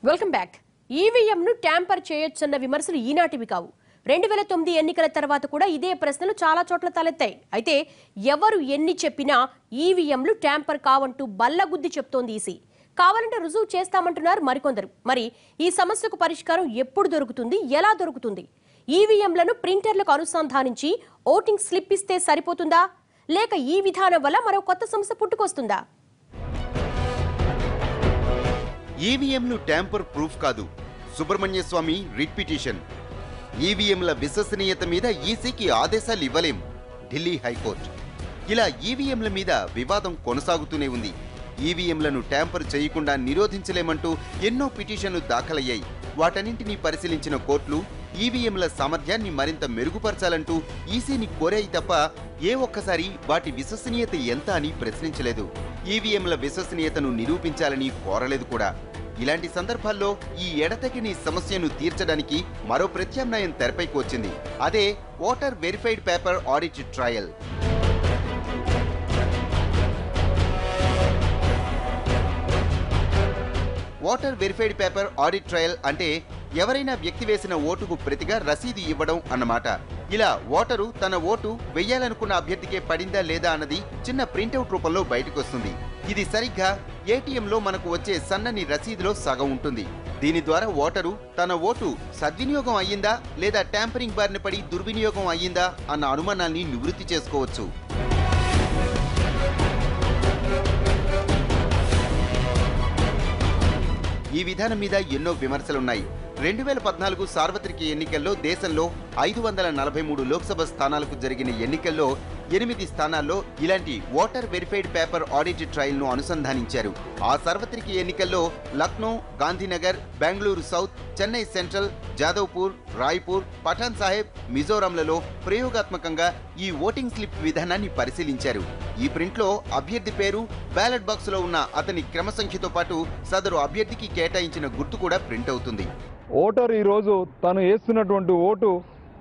Welcome back. ఈవీఎంను tamper చేయొచ్చన్న విమర్శలు ఈనాటివి కావు. 2009 ఎన్నికల తర్వాత కూడా ఇదే ప్రశ్నలు చాలా చోట్ల తలెత్తాయి. అయితే ఎవరు ఎన్ని చెప్పినా ఈవీఎంలు ట్యాంపర్ కావంటూ బల్లగుద్ది చెప్తోంది ఈసీ. కావాలంటే రుజువు చేస్తామంటున్నారు మరికొందరు. మరి ఈ సమస్యకు పరిష్కారం ఎప్పుడు దొరుకుతుంది, ఎలా దొరుకుతుంది? ఈవీఎంలను ప్రింటర్లకు అనుసంధానించి ఓటింగ్ స్లిప్ ఇస్తే సరిపోతుందా, లేక ఈ విధానం వల్ల మరో కొత్త సమస్య పుట్టుకొస్తుందా? ఈవీఎంలు ట్యాంపర్ ప్రూఫ్ కాదు, సుబ్రహ్మణ్య స్వామి రిట్ పిటిషన్. ఈవీఎంల విశ్వసనీయత మీద ఈసీకి ఆదేశాలు ఇవ్వలేం ఢిల్లీ హైకోర్టు. ఇలా ఈవీఎంల మీద వివాదం కొనసాగుతూనే ఉంది. ఈవీఎంలను ట్యాంపర్ చేయకుండా నిరోధించలేమంటూ ఎన్నో పిటిషన్లు దాఖలయ్యాయి. వాటన్నింటినీ పరిశీలించిన కోర్టులు ఈవీఎంల సామర్థ్యాన్ని మరింత మెరుగుపరచాలంటూ ఈసీని కోరాయి తప్ప ఏ ఒక్కసారి వాటి విశ్వసనీయత ఎంత అని ప్రశ్నించలేదు. ఈవీఎంల విశ్వసనీయతను నిరూపించాలని కోరలేదు కూడా. ఇలాంటి సందర్భాల్లో ఈ ఎడతెగని సమస్యను తీర్చడానికి మరో ప్రత్యామ్నాయం తెరపైకి వచ్చింది. అదే voter verified paper audit trial. Voter verified paper audit trial అంటే ఎవరైనా వ్యక్తి వేసిన ఓటుకు ప్రతిగా రసీదు ఇవ్వడం అన్నమాట. ఇలా ఓటరు తన ఓటు వెయ్యాలనుకున్న అభ్యర్థికే పడిందా లేదా అన్నది చిన్న ప్రింటౌట్ రూపంలో బయటకు వస్తుంది. ఇది సరిగ్గా ఏటీఎంలో మనకు వచ్చే సన్నని రసీదులో సగం ఉంటుంది. దీని ద్వారా ఓటరు తన ఓటు సద్వినియోగం అయ్యిందా లేదా ట్యాంపరింగ్ బారిన పడి దుర్వినియోగం అయ్యిందా అన్న అనుమానాన్ని నివృత్తి చేసుకోవచ్చు. ఈ విధానం మీద ఎన్నో విమర్శలున్నాయి. 2014 సార్వత్రిక ఎన్నికల్లో దేశంలో 543 లోక్సభ స్థానాలకు జరిగిన ఎన్నికల్లో 8 స్థానాల్లో ఇలాంటి voter verified paper audit trial ను అనుసంధానించారు. ఆ సార్వత్రిక ఎన్నికల్లో లక్నో, గాంధీనగర్, బెంగళూరు సౌత్, చెన్నై సెంట్రల్, జాదవ్పూర్, రాయ్పూర్, పఠాన్ సాహెబ్, మిజోరాంలలో ప్రయోగాత్మకంగా ఈ ఓటింగ్ స్లిప్ విధానాన్ని పరిశీలించారు. ఈ ప్రింట్లో అభ్యర్థి పేరు, బ్యాలెట్ బాక్స్ లో ఉన్న అతని క్రమ సంఖ్యతో పాటు సదరు అభ్యర్థికి కేటాయించిన గుర్తు కూడా ప్రింట్ అవుతుంది. ఓటర్ ఈరోజు తను వేస్తున్నటువంటి ఓటు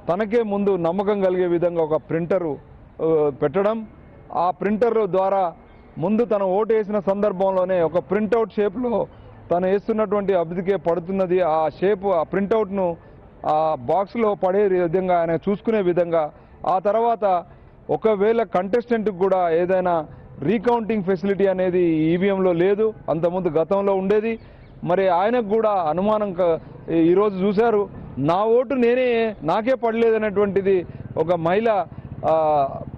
తనకే ముందు నమ్మకం కలిగే విధంగా ఒక ప్రింటరు పెట్టడం, ఆ ప్రింటర్ ద్వారా ముందు తన ఓటు వేసిన సందర్భంలోనే ఒక ప్రింటౌట్ షేప్లో తను వేస్తున్నటువంటి అభ్యర్థికే పడుతున్నది. ఆ షేప్, ఆ ప్రింటౌట్ను ఆ బాక్స్లో పడే విధంగా ఆయన చూసుకునే విధంగా. ఆ తర్వాత ఒకవేళ కంటెస్టెంట్కి కూడా ఏదైనా రీకౌంటింగ్ ఫెసిలిటీ అనేది ఈవీఎంలో లేదు, అంతకుముందు గతంలో ఉండేది. మరి ఆయనకు కూడా అనుమానం ఈరోజు చూశారు, నా ఓటు నాకే పడలేదనేటువంటిది ఒక మహిళ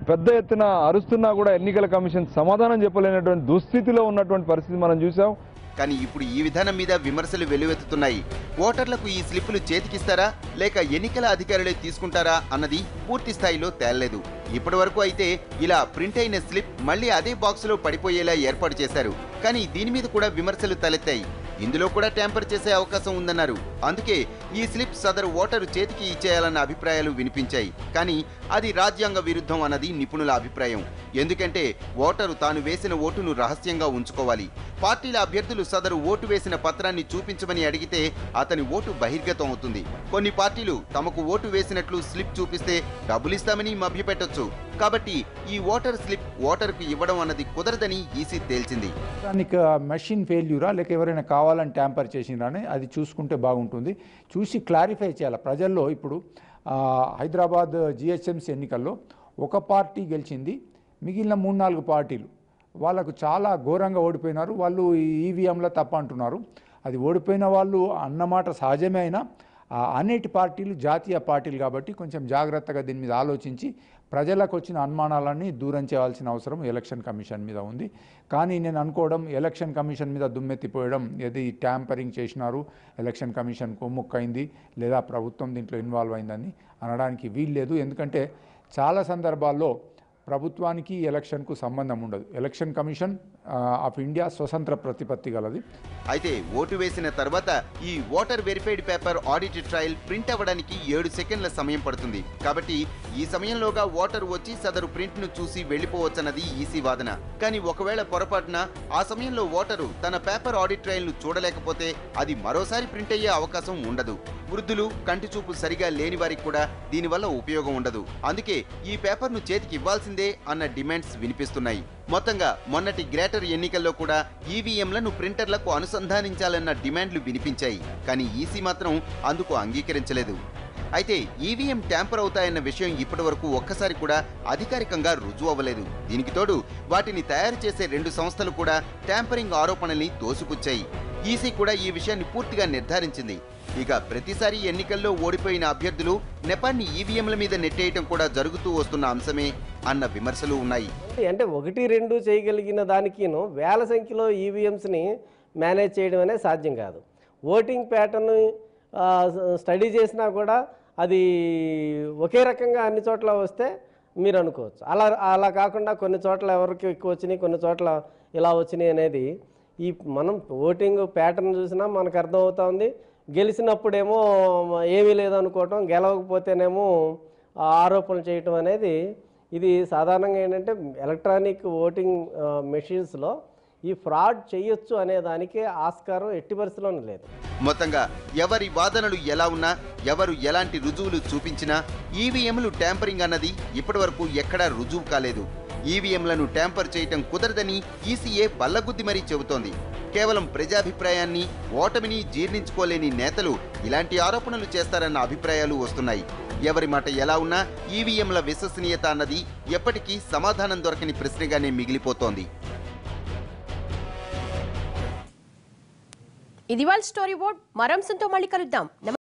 పెద్ద ఎత్తున అరుస్తున్నా కూడా ఎన్నికల కమిషన్ సమాధానం చెప్పలేనటువంటి దుస్థితిలో ఉన్నటువంటి పరిస్థితి మనం చూసాం. కానీ ఇప్పుడు ఈ విధానం మీద విమర్శలు వెల్లువెత్తుతున్నాయి. ఓటర్లకు ఈ స్లిప్పులు చేతికిస్తారా లేక ఎన్నికల అధికారులే తీసుకుంటారా అన్నది పూర్తి స్థాయిలో తేలలేదు. ఇప్పటి వరకు అయితే ఇలా ప్రింట్ అయిన స్లిప్ మళ్లీ అదే బాక్సులో పడిపోయేలా ఏర్పాటు చేశారు. కానీ దీని మీద కూడా విమర్శలు తలెత్తాయి. ఇందులో కూడా ట్యాంపర్ చేసే అవకాశం ఉందన్నారు. అందుకే ఈ స్లిప్ సదరు ఓటరు చేతికి ఇచ్చేయాలన్న అభిప్రాయాలు వినిపించాయి. కానీ అది రాజ్యాంగ విరుద్ధం అన్నది నిపుణుల అభిప్రాయం. ఎందుకంటే ఓటరు తాను వేసిన ఓటును రహస్యంగా ఉంచుకోవాలి. పార్టీల అభ్యర్థులు సదరు ఓటు వేసిన పత్రాన్ని చూపించమని అడిగితే అతని ఓటు బహిర్గతం అవుతుంది. కొన్ని పార్టీలు తమకు ఓటు వేసినట్లు స్లిప్ చూపిస్తే డబ్బులిస్తామని మభ్యపెట్టొచ్చు. కాబట్టి ఈ ఓటర్ స్లిప్ ఓటర్కు ఇవ్వడం అన్నది కుదరదని ఈసీ తేల్చింది. మెషిన్ ఫెయిల్యూరా లేక ఎవరైనా కావాలని ట్యాంపర్ చేసినా అది చూసుకుంటే బాగుంటుంది. చూసి క్లారిఫై చేయాలి ప్రజల్లో. ఇప్పుడు హైదరాబాద్ జిహెచ్ఎంసీ ఎన్నికల్లో ఒక పార్టీ గెలిచింది, మిగిలిన 3-4 పార్టీలు వాళ్ళకు చాలా ఘోరంగా ఓడిపోయినారు. వాళ్ళు ఈవీఎంలో తప్ప అంటున్నారు. అది ఓడిపోయిన వాళ్ళు అన్నమాట సహజమే. అయినా అనేటి పార్టీలు జాతీయ పార్టీలు కాబట్టి కొంచెం జాగ్రత్తగా దీని మీద ఆలోచించి ప్రజలకు వచ్చిన అనుమానాలన్నీ దూరం చేయాల్సిన అవసరం ఎలక్షన్ కమిషన్ మీద ఉంది. కానీ నేను అనుకోవడం, ఎలక్షన్ కమిషన్ మీద దుమ్మెత్తిపోయడం, ఏది ట్యాంపరింగ్ చేసినారు, ఎలక్షన్ కమిషన్ కొమ్ముక్కైంది లేదా ప్రభుత్వం దీంట్లో ఇన్వాల్వ్ అయిందని అనడానికి వీల్లేదు. ఎందుకంటే చాలా సందర్భాల్లో ప్రభుత్వానికి ఎలక్షన్కు సంబంధం ఉండదు. ఎలక్షన్ కమిషన్ ఆఫ్ ఇండియా స్వతంత్ర ప్రతిపత్తి గలది. అయితే ఓటు వేసిన తర్వాత ఈ voter verified paper audit trial print అవ్వడానికి 7 సెకండ్ల సమయం పడుతుంది. కాబట్టి ఈ సమయంలోగా ఓటరు వచ్చి సదరు ప్రింట్ ను చూసి వెళ్లిపోవచ్చన్నది ఈసీ వాదన. కానీ ఒకవేళ పొరపాటున ఆ సమయంలో ఓటరు తన పేపర్ ఆడిట్ ట్రయల్ ను చూడలేకపోతే అది మరోసారి ప్రింట్ అయ్యే అవకాశం ఉండదు. వృద్ధులు, కంటి చూపు సరిగా లేని వారికి కూడా దీనివల్ల ఉపయోగం ఉండదు. అందుకే ఈ పేపర్ను చేతికి ఇవ్వాల్సిందే అన్న డిమాండ్స్ వినిపిస్తున్నాయి. మొత్తంగా మొన్నటి గ్రేటర్ ఎన్నికల్లో కూడా ఈవీఎంలను ప్రింటర్లకు అనుసంధానించాలన్న డిమాండ్లు వినిపించాయి. కానీ ఈసీ మాత్రం అందుకు అంగీకరించలేదు. అయితే ఈవీఎం ట్యాంపర్ అవుతాయన్న విషయం ఇప్పటి వరకు ఒక్కసారి కూడా అధికారికంగా రుజువు అవ్వలేదు. దీనికి తోడు వాటిని తయారు చేసే 2 సంస్థలు కూడా ట్యాంపరింగ్ ఆరోపణల్ని తోసిపుచ్చాయి. ఈసీ కూడా ఈ విషయాన్ని పూర్తిగా నిర్ధారించింది. ఇక ప్రతిసారి ఎన్నికల్లో ఓడిపోయిన అభ్యర్థులు నెపాన్ని ఈవీఎంల మీద నెట్టేయటం కూడా జరుగుతూ వస్తున్న అంశమే అన్న విమర్శలు ఉన్నాయి. అంటే 1-2 చేయగలిగిన దానికిను వేల సంఖ్యలో ఈవీఎంస్ని మేనేజ్ చేయడం అనేది సాధ్యం కాదు. ఓటింగ్ ప్యాటర్న్ స్టడీ చేసినా కూడా అది ఒకే రకంగా అన్ని చోట్ల వస్తే మీరు అనుకోవచ్చు. అలా కాకుండా కొన్ని చోట్ల ఎవరికి ఎక్కువ వచ్చినాయి, కొన్ని చోట్ల ఇలా వచ్చినాయి అనేది మనం ఓటింగ్ ప్యాటర్న్ చూసినా మనకు అర్థమవుతుంది. గెలిచినప్పుడేమో ఏమీ లేదనుకోవటం, గెలవకపోతేనేమో ఆరోపణలు చేయటం అనేది ఇది సాధారణంగా ఏంటంటే ఎలక్ట్రానిక్ ఓటింగ్ మెషిన్స్లో ఈ ఫ్రాడ్ చేయొచ్చు అనే దానికి ఆస్కారం ఎట్టి పరిస్థితిలోనూ లేదు. మొత్తంగా ఎవరి వాదనలు ఎలా ఉన్నా, ఎవరు ఎలాంటి రుజువులు చూపించినా ఈవీఎంలు ట్యాంపరింగ్ అన్నది ఇప్పటి వరకు ఎక్కడా రుజువు కాలేదు. ఈవీఎంలను ట్యాంపర్ చేయటం కుదరదని ఈసీఏ బల్లగుద్ది మరీ చెబుతోంది. కేవలం ప్రజాభిప్రాయాన్ని, ఓటమిని జీర్ణించుకోలేని నేతలు ఇలాంటి ఆరోపణలు చేస్తారన్న అభిప్రాయాలు వస్తున్నాయి. ఎవరి మాట ఎలా ఉన్నా ఈవీఎంల విశ్వసనీయత అన్నది ఎప్పటికీ సమాధానం దొరకని ప్రశ్నగానే మిగిలిపోతోంది. ఇది వాళ్ళ స్టోరీ బోర్డ్. మరో అంశంతో మళ్ళీ కలుద్దాం.